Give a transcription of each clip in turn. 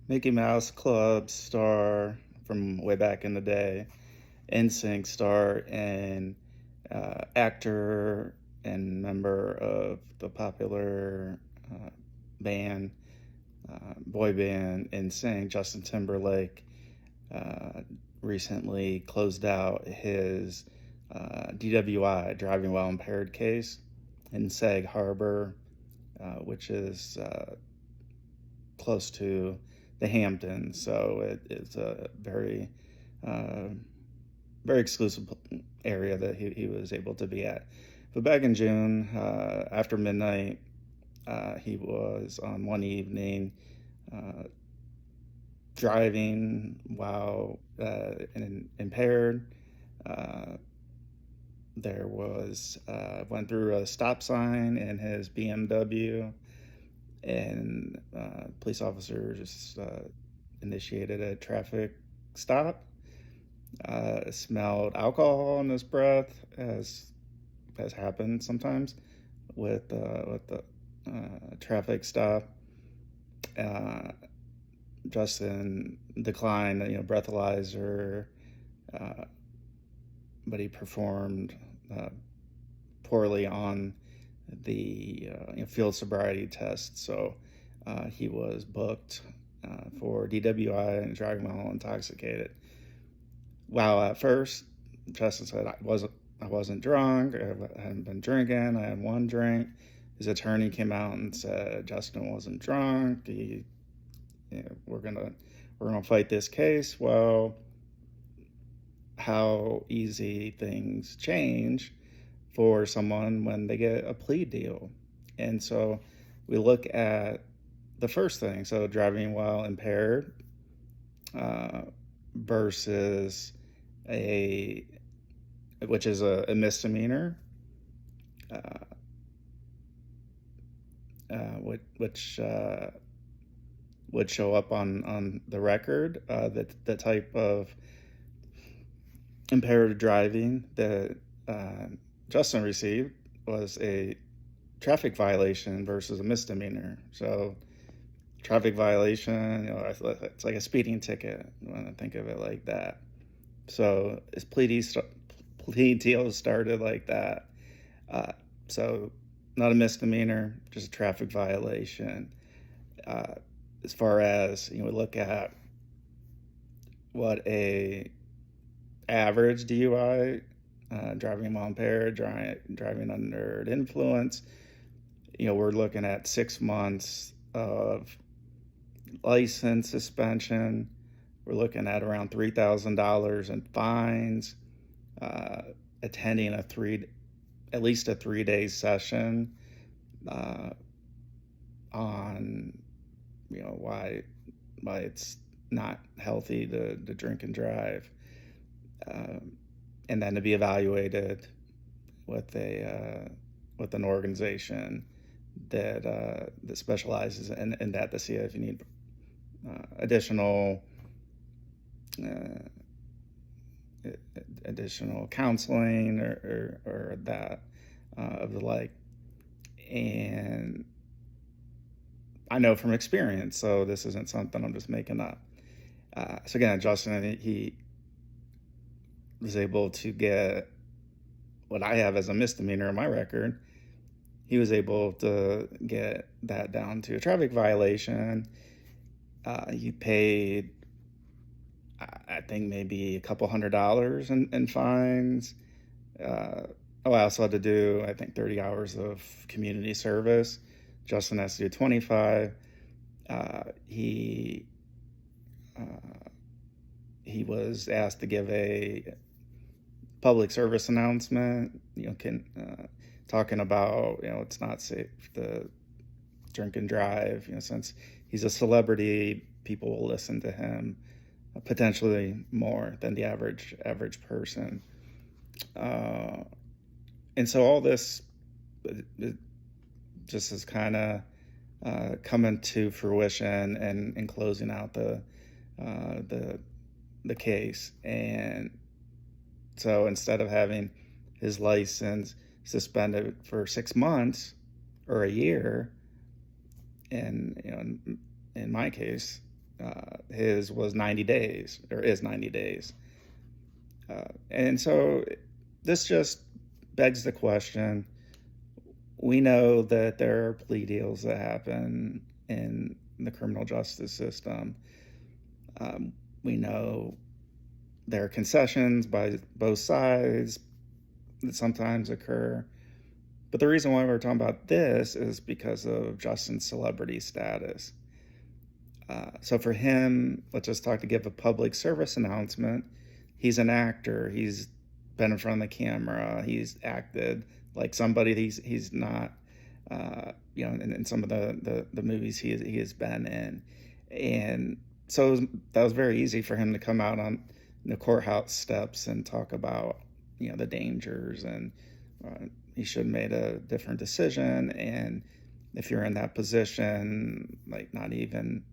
Mickey Mouse Club star from way back in the day, NSYNC star, and actor and member of the popular band, boy band NSYNC, Justin Timberlake, uh, recently closed out his DWI, driving while impaired case, in Sag Harbor, which is close to the Hamptons. So it's a uh, very exclusive area that he was able to be at. But back in June, after midnight, he was on one evening uh, driving while impaired. Uh, there was went through a stop sign in his BMW, and police officers initiated a traffic stop. Smelled alcohol in his breath, as has happened sometimes with the traffic stop. Uh, Justin declined, breathalyzer, uh, but he performed poorly on the field sobriety test. So he was booked for DWI and driving while intoxicated. Wow, at first, Justin said I wasn't drunk. I hadn't been drinking. I had one drink. His attorney came out and said Justin wasn't drunk. We're gonna fight this case. Well, how easy things change for someone when they get a plea deal. And so we look at the first thing, so driving while impaired uh, versus a which is a misdemeanor, uh, which would show up on the record. That the type of impaired driving that Justin received was a traffic violation versus a misdemeanor. So, traffic violation, it's like a speeding ticket when I think of it like that. So his plea deal started like that. Uh, so not a misdemeanor, just a traffic violation. Uh, as far as we look at what a average DUI, driving while impaired, driving under influence, we're looking at 6 months of license suspension. We're looking at around $3,000 in fines, uh, attending at least a 3 day session uh, on why it's not healthy to drink and drive, um, and then to be evaluated with with an organization that specializes in that, to see if you need additional uh, additional counseling or that of the like. And I know from experience, so this isn't something I'm just making up. So again, Justin, he was able to get what I have as a misdemeanor on my record. He was able to get that down to a traffic violation. He paid, I think, maybe a couple $100s in fines. I also had to do, I think, 30 hours of community service. Justin has to do 25. Uh, he uh, he was asked to give a public service announcement. Talking about it's not safe to drink and drive. Since he's a celebrity, people will listen to him potentially more than the average person. Uh, and so all this it just is kind of coming to fruition and closing out uh, the the case. And so instead of having his license suspended for 6 months or a year, and in my case, his was 90 days, or is 90 days. And so this just begs the question. We know that there are plea deals that happen in the criminal justice system. We know there are concessions by both sides that sometimes occur. But the reason why we're talking about this is because of Justin's celebrity status. So for him, let's just talk to give a public service announcement. He's an actor. He's been in front of the camera. He's acted like somebody he's not, in some of the movies he has been in. And so that was very easy for him to come out on the courthouse steps and talk about, the dangers, and he should have made a different decision. And if you're in that position, like, not even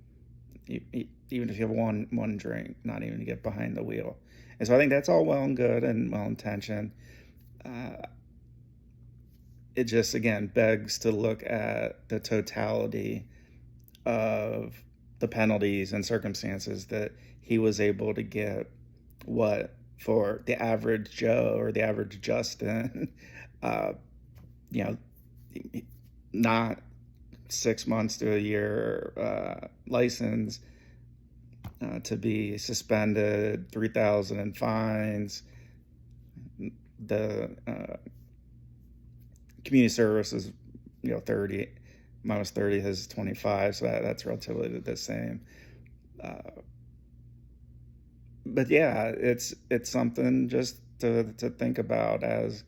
if you have one drink, not even to get behind the wheel. And so I think that's all well and good and well intentioned. It just, again, begs to look at the totality of the penalties and circumstances that he was able to get. What, for the average Joe or the average Justin, not 6 months to a year license, to be suspended, 3,000 in fines. The community service is 30, minus 30 is 25, so that's relatively the same. But yeah, it's something just to think about as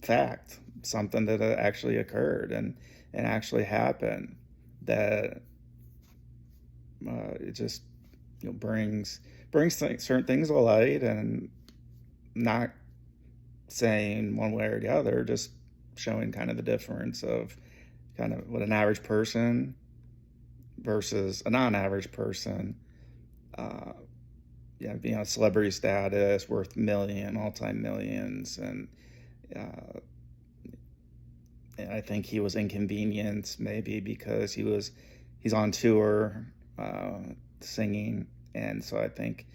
fact, something that actually occurred and actually happened, that it just brings certain things to light, and not saying one way or the other, just showing kind of the difference of kind of what an average person versus a non-average person, being a celebrity status, worth multi-millions, and I think he was inconvenienced maybe because he's on tour singing, and so I think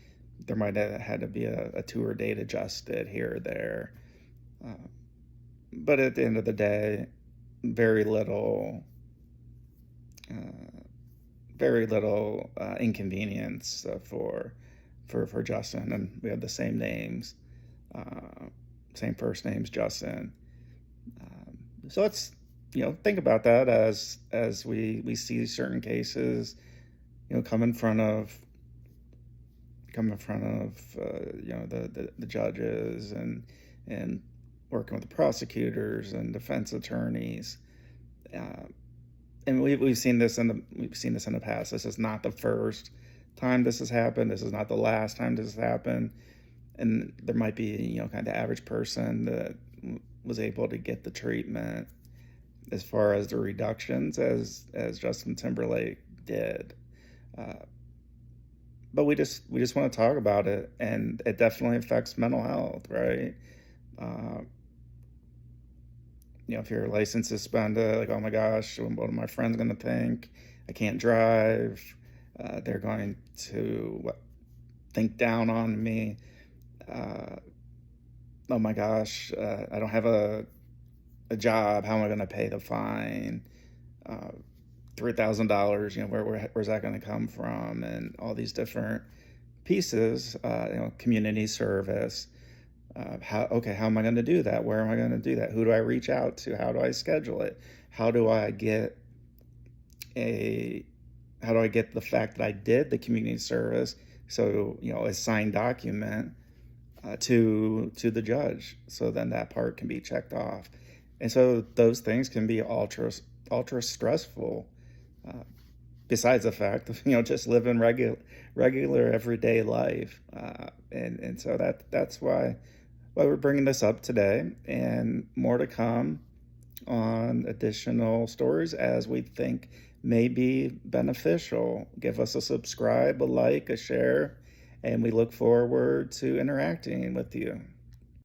there might have had to be a tour date adjusted here or there. But at the end of the day, very little inconvenience for Justin, and we have the same names, same first names, Justin. So let's think about that as we see certain cases come in front of the judges, and working with the prosecutors and defense attorneys. And we've seen this in the past. This is not the first time this has happened. This is not the last time this has happened. And there might be kind of the average person that was able to get the treatment as far as the reductions as Justin Timberlake did. But we just want to talk about it, and it definitely affects mental health, right? If your license is suspended, like, oh my gosh, what are my friends going to think? I can't drive. They're going to think down on me. Oh my gosh, I don't have a job. How am I going to pay the fine? $3,000. Where's that going to come from? And all these different pieces. Community service. How am I going to do that? Where am I going to do that? Who do I reach out to? How do I schedule it? How do I get the fact that I did the community service, so a signed document, to the judge, so then that part can be checked off. And so those things can be ultra stressful, besides the fact of just living regular everyday life, and so that's why we're bringing this up today, and more to come on additional stories as we think may be beneficial. Give us a subscribe, a like, a share, and we look forward to interacting with you.